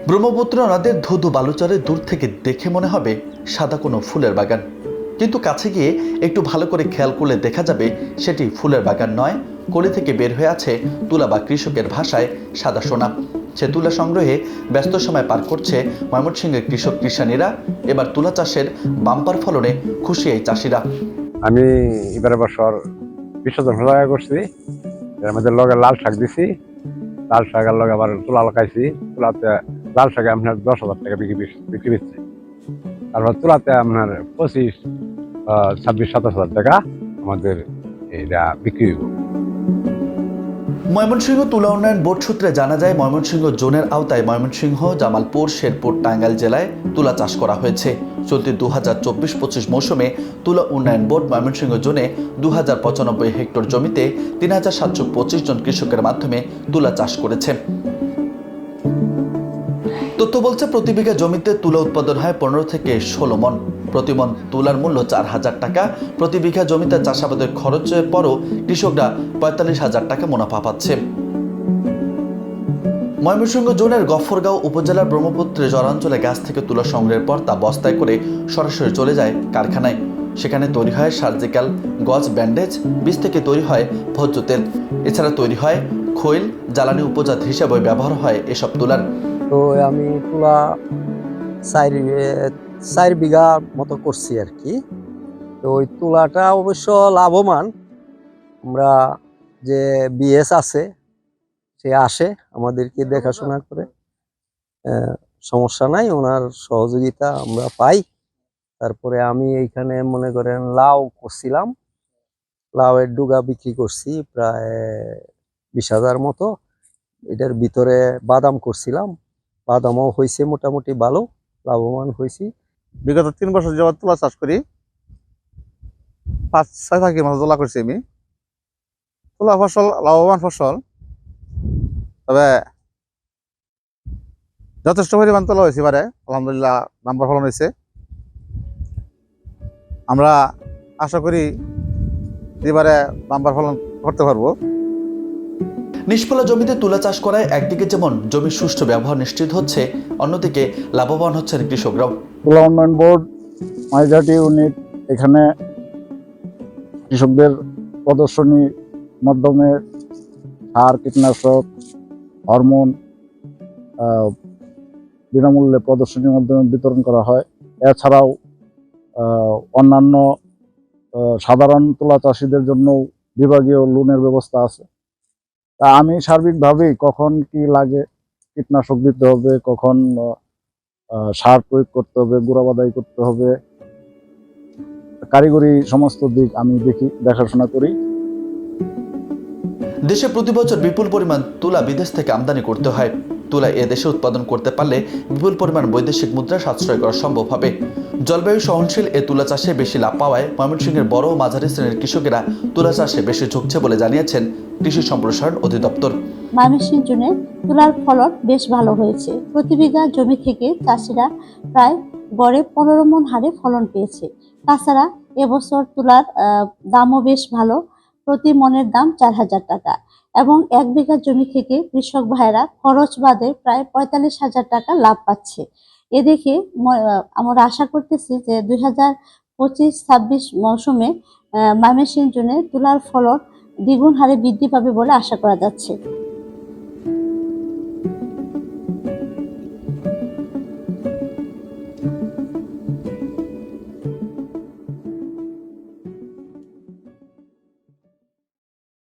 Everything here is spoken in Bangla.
ব্রহ্মপুত্র নদের ধুধু বালুচরে দূর থেকে দেখে মনে হবে সাদা কোনো ফুলের বাগান, কিন্তু কাছে গিয়ে একটু ভালো করে খেয়াল করলে দেখা যাবে সেটি ফুলের বাগান নয়, কলি থেকে বের হয়ে আছে তুলা বা কৃষকের ভাষায় সাদা সোনা। সে তুলা সংগ্রহে ব্যস্ত সময় পার করছে ময়মনসিংহের কৃষক কৃষানীরা। এবার তুলা চাষের বাম্পার ফলনে খুশি এই চাষিরা। আমি এবারে বছর 20,000 লাগা করছি। এর মধ্যে লগে লাল শাক দিছি, লাল শাকের লগে আবার তুলা লাগাইছি। তুলাতে লাল শাকে আপনার 10,000 টাকা বিক্রি বেচছি। তারপর তুলাতে আপনার 26,000-27,000 টাকা আমাদের এটা বিক্রি হইব। ময়মনসিংহ তুলা উন্নয়ন বোর্ড সূত্রে জানা যায়, ময়মনসিংহ জোনের আওতায় ময়মনসিংহ, জামালপুর, শেরপুর, টাঙ্গাইল জেলায় তুলা চাষ করা হয়েছে। চলতি 2024-25 মৌসুমে তুলা উন্নয়ন বোর্ড ময়মনসিংহ জোনে 2095 হেক্টর জমিতে 3,725 জন কৃষকের মাধ্যমে তুলা চাষ করেছে। তথ্য বলছে, প্রতি বিঘা জমিতে তুলা উৎপাদন হয় 15 থেকে 16 মন। প্রতি মন তুলার মূল্য 4,000 টাকা। প্রতি বিঘা জমিতে চাষাবাদের খরচের পরও কৃষকরা 45,000 টাকা মুনাফা পাচ্ছে। ময়মনসিংহ জোনের গফরগাঁও উপজেলার ব্রহ্মপুত্রে জলাঞ্চলে গাছ থেকে তুলা সংগ্রহের পর তা বস্তায় করে সরাসরি চলে যায় কারখানায়। সেখানে তৈরি হয় সার্জিক্যাল গজ, ব্যান্ডেজ। বীজ থেকে তৈরি হয় ভোজ্য তেল। এছাড়া তৈরি হয় খৈল। জ্বালানি উপজাত হিসেবে ব্যবহার হয় এসব তুলার। তো আমি তুলা 4 বিঘা মতো করছি আর কি। তো ওই তুলাটা অবশ্য লাভবান। আমরা যে বিএস আছে, সে আসে আমাদেরকে দেখাশোনা করে, সমস্যা নাই, ওনার সহযোগিতা আমরা পাই। তারপরে আমি এইখানে মনে করেন লাউ করছিলাম, লাউয়ের ডুগা বিক্রি করছি প্রায় 20,000 মতো। এটার ভিতরে বাদাম করছিলাম, বাদামও হয়েছে মোটামুটি ভালো, লাভবান হয়েছি। বিগত 3 বছর যাবত তুলা চাষ করি, 5-6 ভাগের মতো তুলা করছি আমি। তুলা ফসল লাভবান ফসল, তবে যথেষ্ট পরিমাণ তোলা হয়েছে এবারে, আলহামদুলিল্লাহ নাম্বার ফলন হয়েছে। আমরা আশা করি এবারে নাম্বার ফলন করতে পারবো। নিষ্ফলা জমিতে তুলা চাষ করায় একদিকে যেমন জমির সুষ্ঠু ব্যবহার নিশ্চিত হচ্ছে, অন্যদিকে লাভবান হচ্ছেন কৃষকরাও। তুলা উন্নয়ন বোর্ড মাইজহাটি ইউনিট এখানে কৃষকদের প্রদর্শনীর মাধ্যমে সার, কীটনাশক, হরমোন বিনামূল্যে প্রদর্শনীর মাধ্যমে বিতরণ করা হয়। এছাড়াও অন্যান্য সাধারণ তুলা চাষিদের জন্য বিভাগীয় লোনের ব্যবস্থা আছে। তা আমি সার্বিকভাবেই কখন কি লাগে, কীটনাশক দিতে হবে, কখন সার প্রয়োগ করতে হবে, গুঁড়া বাদাই করতে হবে, কারিগরি সমস্ত দিক আমি দেখাশোনা করি। দেশে প্রতি বছর বিপুল পরিমাণ তুলা বিদেশ থেকে আমদানি করতে হয়। তুলা দেশে উৎপাদন করতে পারলে বিপুল পরিমাণ বৈদেশিক মুদ্রা সাশ্রয় করা সম্ভব হবে। জলবায়ু সহনশীল এ তুলা চাষে বেশি লাভ পাওয়ায় ময়মনসিংহের বড় ও মাঝারি শ্রেণীর কৃষকেরা তুলা চাষে বেশি ঝুঁকছে বলে জানিয়েছেন কৃষি সম্প্রসারণ অধিদপ্তর। ময়মনসিংহ জোনে তুলার ফলন বেশ ভালো হয়েছে। প্রতি বিঘা জমি থেকে চাষিরা প্রায় গড়ে 15 মণ হারে ফলন পেয়েছে। তাছাড়া এবছর তুলার দামও বেশ ভালো। প্রতি মণের দাম 4,000 টাকা এবং 1 বিঘা জমি থেকে কৃষক ভাইরা খরচ বাদে প্রায় 45,000 টাকা লাভ পাচ্ছে। এ দেখে আমরা আশা করতেছি যে 2025-26 মৌসুমে ময়মনসিংহ জোনে তুলার ফলন দ্বিগুণ হারে বৃদ্ধি পাবে বলে আশা করা যাচ্ছে।